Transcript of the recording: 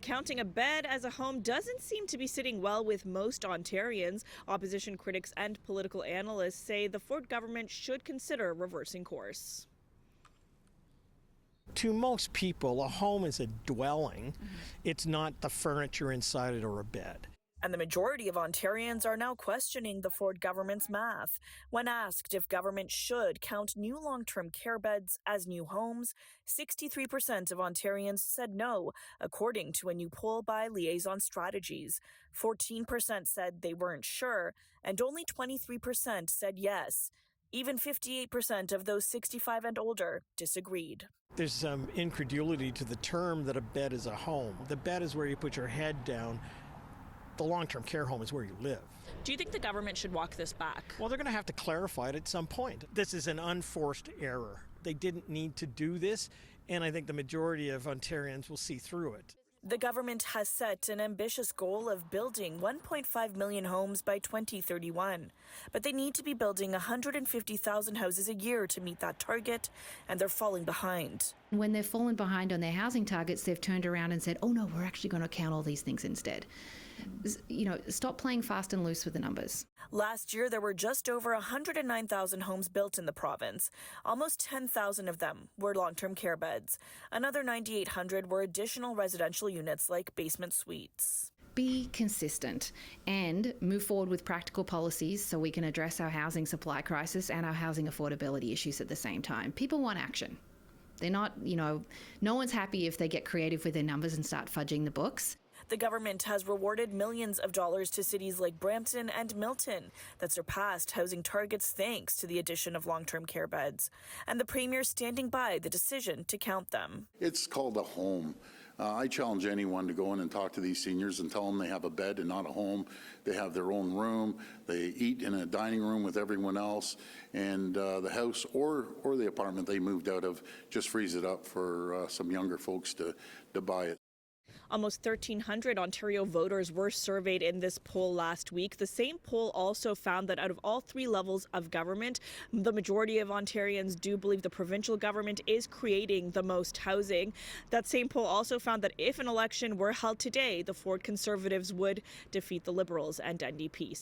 counting a bed as a home doesn't seem to be sitting well with most Ontarians. Opposition critics and political analysts say the Ford government should consider reversing course. To most people, a home is a dwelling. It's not the furniture inside it or a bed. And the majority of Ontarians are now questioning the Ford government's math. When asked if government should count new long-term care beds as new homes, 63% of Ontarians said no, according to a new poll by Liaison Strategies. 14% said they weren't sure, and only 23% said yes. Even 58% of those 65 and older disagreed. There's some incredulity to the term that a bed is a home. The bed is where you put your head down. The long-term care home is where you live. Do you think the government should walk this back? Well, they're going to have to clarify it at some point. This is an unforced error. They didn't need to do this, and I think the majority of Ontarians will see through it. The government has set an ambitious goal of building 1.5 million homes by 2031. But they need to be building 150,000 houses a year to meet that target, and they're falling behind. When they've fallen behind on their housing targets, they've turned around and said, oh no, we're actually going to count all these things instead. Stop playing fast and loose with the numbers. Last year, there were just over 109,000 homes built in the province. Almost 10,000 of them were long-term care beds. Another 9,800 were additional residential units like basement suites. Be consistent and move forward with practical policies so we can address our housing supply crisis and our housing affordability issues at the same time. People want action. They're not, no one's happy if they get creative with their numbers and start fudging the books. The government has rewarded millions of dollars to cities like Brampton and Milton that surpassed housing targets thanks to the addition of long-term care beds. And the Premier's standing by the decision to count them. It's called a home. I challenge anyone to go in and talk to these seniors and tell them they have a bed and not a home. They have their own room. They eat in a dining room with everyone else. And the house or the apartment they moved out of just frees it up for some younger folks to buy it. Almost 1,300 Ontario voters were surveyed in this poll last week. The same poll also found that out of all three levels of government, the majority of Ontarians do believe the provincial government is creating the most housing. That same poll also found that if an election were held today, the Ford Conservatives would defeat the Liberals and NDP.